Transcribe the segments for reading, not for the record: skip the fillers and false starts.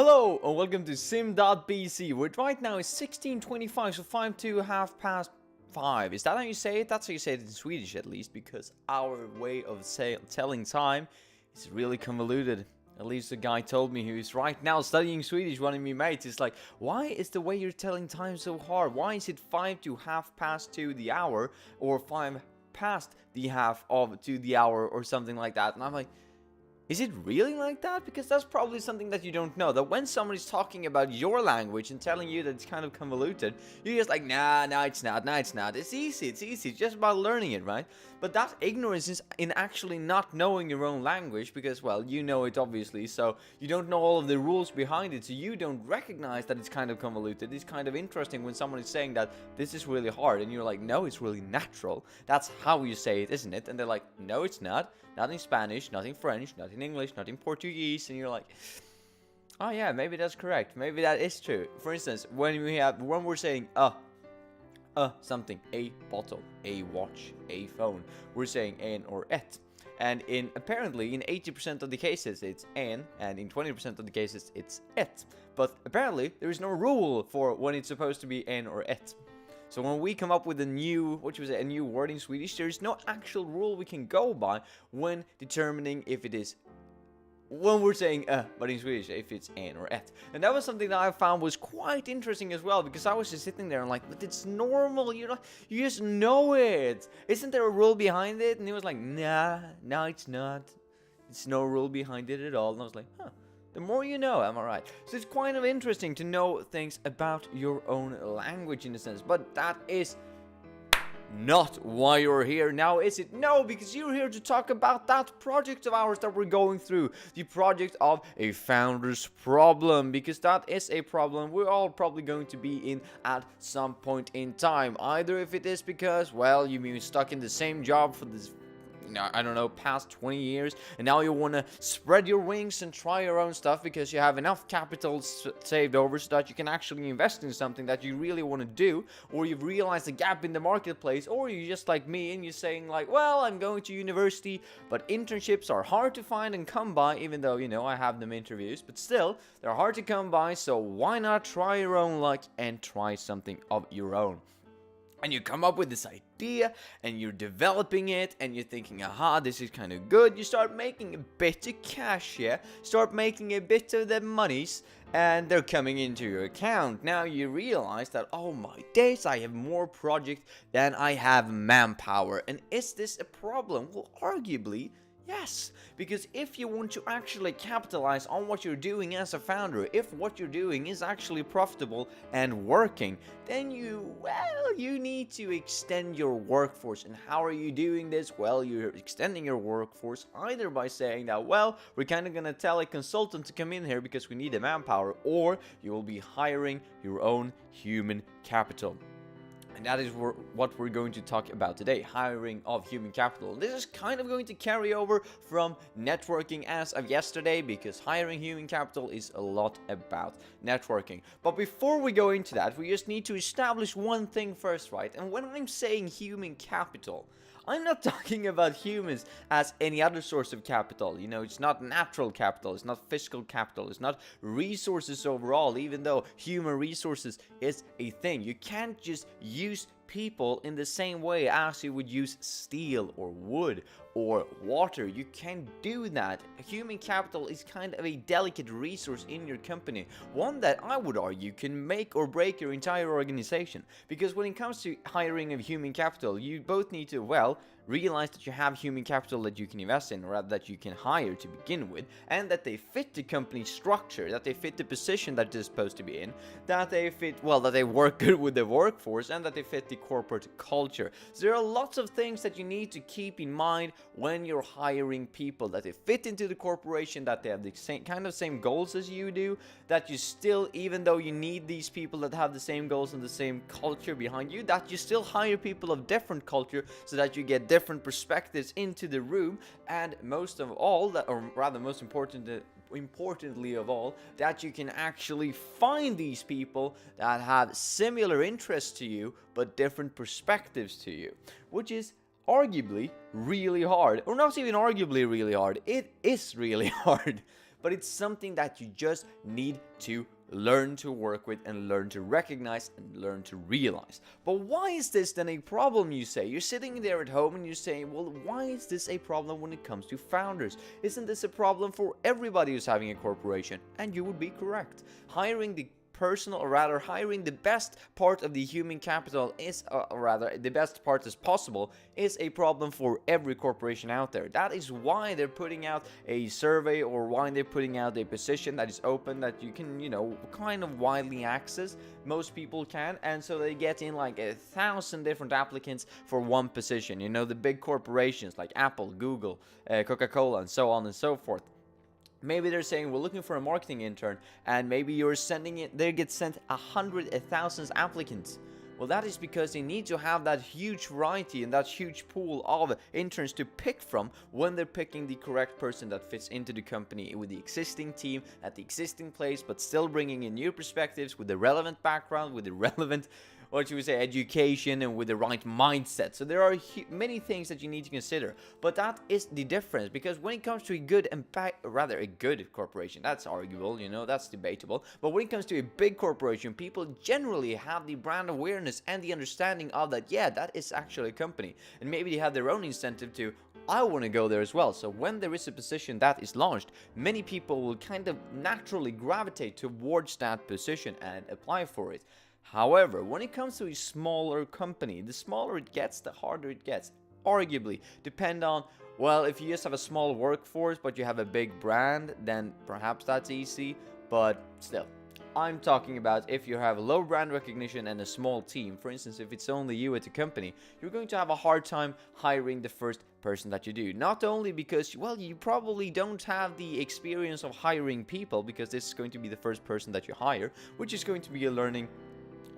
Hello and welcome to sim.bc, where right now is 16:25, so 5 to half past 5. Is that how you say it? That's how you say it in Swedish at least, because our way of telling time is really convoluted. At least the guy told me who's right now studying Swedish, one of my mates. It's like, why is the way you're telling time so hard? Why is it 5 to half past 2 the hour, or 5 past the half of to the hour, or something like that? And I'm like, is it really like that? Because that's probably something that you don't know. That when somebody's talking about your language and telling you that it's kind of convoluted, you're just like, nah, it's not. It's easy. It's just about learning it, right? But that ignorance is in actually not knowing your own language because, well, you know it obviously, so you don't know all of the rules behind it, so you don't recognize that it's kind of convoluted. It's kind of interesting when someone is saying that this is really hard, and you're like, no, it's really natural. That's how you say it, isn't it? And they're like, no, it's not. Not in Spanish, not in French, not in English, not in Portuguese, and you're like, oh yeah, maybe that's correct. Maybe that is true. For instance, when we're saying something, a bottle, a watch, a phone, we're saying an or et. And apparently in 80% of the cases it's an, and in 20% of the cases it's et. But apparently there is no rule for when it's supposed to be an or et. So when we come up with a new word in Swedish, there is no actual rule we can go by when determining if it is, when we're saying but in Swedish, if it's an or et. And that was something that I found was quite interesting as well, because I was just sitting there and like, but it's normal, you just know it. Isn't there a rule behind it? And he was like, nah, it's not. It's no rule behind it at all. And I was like, huh. The more you know, am I right? So it's kind of interesting to know things about your own language in a sense. But that is not why you're here now, is it? No, because you're here to talk about that project of ours that we're going through. The project of a founder's problem. Because that is a problem we're all probably going to be in at some point in time. Either if it is because, well, you've been stuck in the same job for this, I don't know, past 20 years, and now you want to spread your wings and try your own stuff because you have enough capital saved over so that you can actually invest in something that you really want to do, or you've realized a gap in the marketplace, or you're just like me and you're saying like, well, I'm going to university, but internships are hard to find and come by, even though, I have them interviews, but still, they're hard to come by, so why not try your own luck and try something of your own? And you come up with this idea, and you're developing it, and you're thinking, aha, this is kind of good. You start making a bit of cash, yeah? Start making a bit of the monies, and they're coming into your account. Now you realize that, oh my days, I have more projects than I have manpower. And is this a problem? Well, arguably, yes, because if you want to actually capitalize on what you're doing as a founder, if what you're doing is actually profitable and working, then you need to extend your workforce. And how are you doing this? Well, you're extending your workforce either by saying that, well, we're kind of going to tell a consultant to come in here because we need the manpower, or you will be hiring your own human capital. And that is what we're going to talk about today, hiring of human capital. This is kind of going to carry over from networking as of yesterday, because hiring human capital is a lot about networking. But before we go into that, we just need to establish one thing first, right? And when I'm saying human capital, I'm not talking about humans as any other source of capital. It's not natural capital, it's not physical capital, it's not resources overall, even though human resources is a thing. You can't just use people in the same way as you would use steel or wood or water. You can't do that. Human capital is kind of a delicate resource in your company, one that I would argue can make or break your entire organization. Because when it comes to hiring of human capital, you both need to, well, realize that you have human capital that you can invest in, or rather that you can hire to begin with, and that they fit the company structure, that they fit the position that they're supposed to be in, that they fit, well, that they work good with the workforce, and that they fit the corporate culture. So there are lots of things that you need to keep in mind when you're hiring people, that they fit into the corporation, that they have the same goals as you do, that you still, even though you need these people that have the same goals and the same culture behind you, that you still hire people of different culture so that you get different perspectives into the room, and most of all, most importantly of all, that you can actually find these people that have similar interests to you but different perspectives to you, which is arguably really hard, or not even arguably really hard, it is really hard. but it's something that you just need to learn to work with and learn to recognize and learn to realize. But why is this then a problem, you say? You're sitting there at home and you're saying, well, why is this a problem when it comes to founders? Isn't this a problem for everybody who's having a corporation? And you would be correct. Hiring the personal, or rather hiring the best part of the human capital is, rather the best part as possible, is a problem for every corporation out there. That is why they're putting out a survey, or why they're putting out a position that is open, that you can, kind of widely access. Most people can, and so they get in like 1,000 different applicants for one position. The big corporations like Apple, Google, Coca-Cola, and so on and so forth. Maybe they're saying, we're looking for a marketing intern, and maybe you're sending it, they get sent 100,000 applicants. Well, that is because they need to have that huge variety and that huge pool of interns to pick from when they're picking the correct person that fits into the company with the existing team at the existing place, but still bringing in new perspectives with the relevant background, with the relevant, education, and with the right mindset. So there are many things that you need to consider, but that is the difference, because when it comes to a good a good corporation, that's arguable, that's debatable, but when it comes to a big corporation, people generally have the brand awareness and the understanding of that, yeah, that is actually a company, and maybe they have their own incentive to, I want to go there as well. So when there is a position that is launched, many people will kind of naturally gravitate towards that position and apply for it. However, when it comes to a smaller company, the smaller it gets, the harder it gets. Arguably, depend on, well, if you just have a small workforce but you have a big brand, then perhaps that's easy, but still. I'm talking about if you have low brand recognition and a small team. For instance, if it's only you at the company, you're going to have a hard time hiring the first person that you do. Not only because, well, you probably don't have the experience of hiring people, because this is going to be the first person that you hire, which is going to be a learning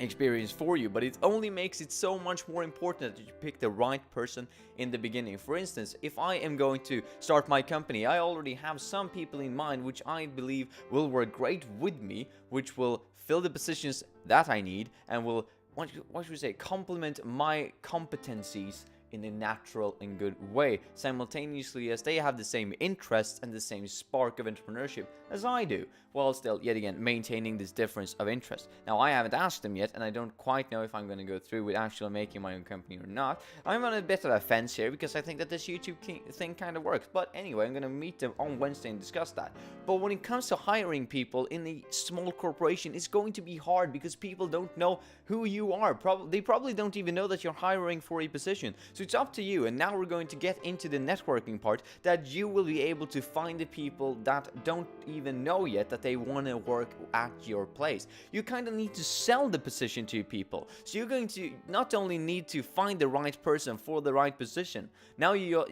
experience for you, but it only makes it so much more important that you pick the right person in the beginning. For instance, if I am going to start my company, I already have some people in mind which I believe will work great with me, which will fill the positions that I need and will, what should we say, complement my competencies in a natural and good way, simultaneously as they have the same interests and the same spark of entrepreneurship as I do, while still, yet again, maintaining this difference of interest. Now, I haven't asked them yet, and I don't quite know if I'm going to go through with actually making my own company or not. I'm on a bit of a fence here, because I think that this YouTube thing kind of works. But anyway, I'm going to meet them on Wednesday and discuss that. But when it comes to hiring people in a small corporation, it's going to be hard, because people don't know who you are. They probably don't even know that you're hiring for a position. So it's up to you. And now we're going to get into the networking part, that you will be able to find the people that don't even know yet that they want to work at your place. You kind of need to sell the position to people. So you're going to not only need to find the right person for the right position, now you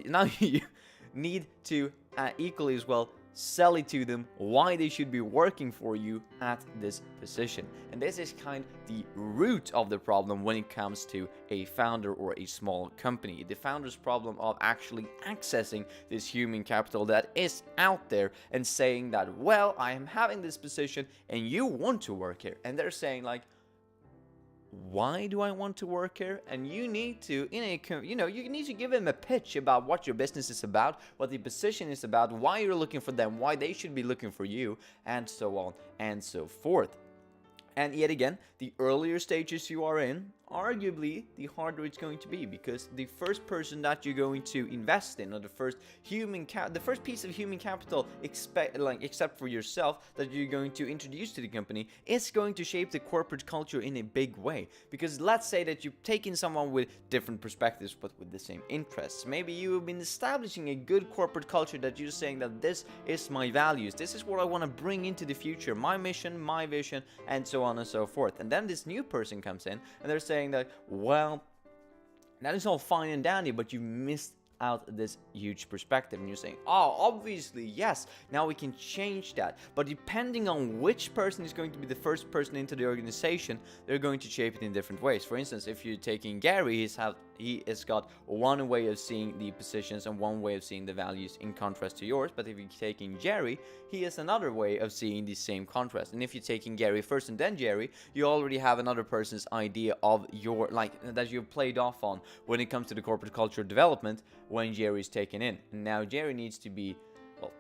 need to equally as well sell it to them why they should be working for you at this position. And this is kind of the root of the problem when it comes to a founder or a small company. The founder's problem of actually accessing this human capital that is out there and saying that, well, I am having this position and you want to work here. And they're saying like, why do I want to work here? And you need to, you need to give them a pitch about what your business is about, what the position is about, why you're looking for them, why they should be looking for you, and so on and so forth. And yet again, the earlier stages you are in, arguably the harder it's going to be, because the first person that you're going to invest in, or the first piece of human capital, except for yourself, that you're going to introduce to the company, is going to shape the corporate culture in a big way. Because let's say that you've taken someone with different perspectives but with the same interests. Maybe you've been establishing a good corporate culture that you're saying that this is my values, this is what I want to bring into the future, my mission, my vision, and so on and so forth. And then this new person comes in and they're saying that, well, that is all fine and dandy, but you missed out this huge perspective. And you're saying, oh, obviously, yes, now we can change that. But depending on which person is going to be the first person into the organization, they're going to shape it in different ways. For instance, if you're taking Gary, he has got one way of seeing the positions and one way of seeing the values in contrast to yours. But if you're taking Jerry, he has another way of seeing the same contrast. And if you're taking Gary first and then Jerry, you already have another person's idea of your, that you've played off on when it comes to the corporate culture development when Jerry's taken in. And now Jerry needs to be, well,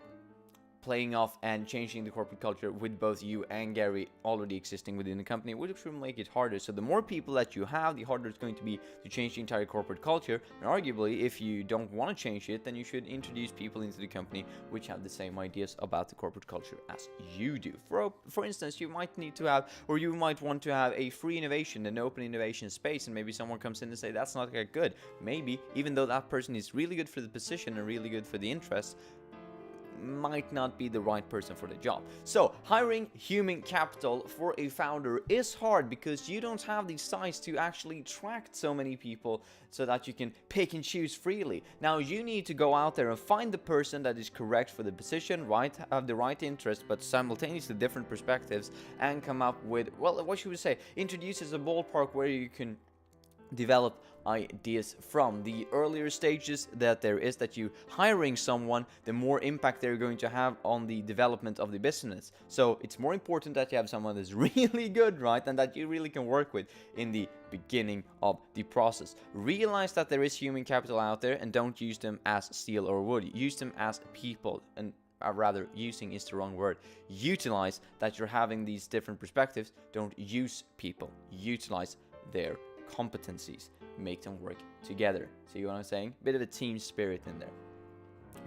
playing off and changing the corporate culture with both you and Gary already existing within the company, which will make it harder. So the more people that you have, the harder it's going to be to change the entire corporate culture. And arguably, if you don't want to change it, then you should introduce people into the company which have the same ideas about the corporate culture as you do. For instance, you might need to have, or you might want to have a free innovation, an open innovation space, and maybe someone comes in and say that's not that good. Maybe, even though that person is really good for the position and really good for the interest, might not be the right person for the job. So hiring human capital for a founder is hard because you don't have the size to actually attract so many people so that you can pick and choose freely. Now you need to go out there and find the person that is correct for the position, right, have the right interest, but simultaneously different perspectives, and come up with, well, what should we say, introduces a ballpark where you can develop ideas from. The earlier stages that there is that you hiring someone, the more impact they're going to have on the development of the business. So it's more important that you have someone that's really good, right, and that you really can work with in the beginning of the process. Realize that there is human capital out there, and don't use them as steel or wood. Use them as people, and rather, using is the wrong word. Utilize that you're having these different perspectives. Don't use people. Utilize their competencies, make them work together. See what I'm saying? Bit of a team spirit in there.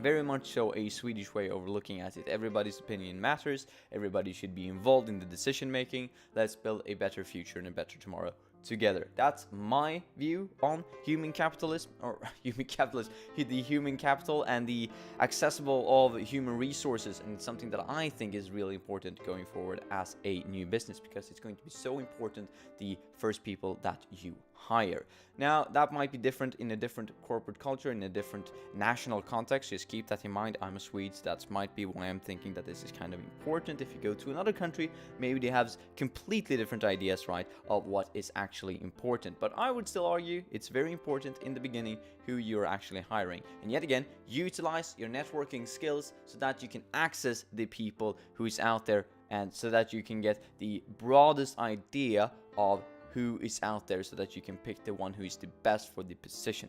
Very much so a Swedish way of looking at it. Everybody's opinion matters. Everybody should be involved in the decision making. Let's build a better future and a better tomorrow together. That's my view on human capitalism, or the human capital and the accessible of human resources, and it's something that I think is really important going forward as a new business, because it's going to be so important, the first people that you hire. Now that might be different in a different corporate culture, in a different national context. Just keep that in mind. I'm a Swede, so that might be why I'm thinking that this is kind of important. If you go to another country, maybe they have completely different ideas, right, of what is actually important. But I would still argue it's very important in the beginning who you're actually hiring. And yet again, utilize your networking skills so that you can access the people who is out there, and so that you can get the broadest idea of who is out there, so that you can pick the one who is the best for the position.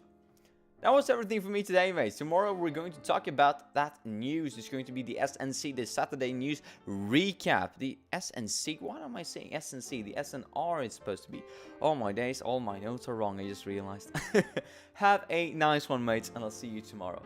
That was everything for me today, mates. Tomorrow we're going to talk about that news. It's going to be the SNC, the Saturday News Recap. The SNC, what am I saying? SNC, the SNR is supposed to be. Oh my days, all my notes are wrong, I just realized. Have a nice one, mates, and I'll see you tomorrow.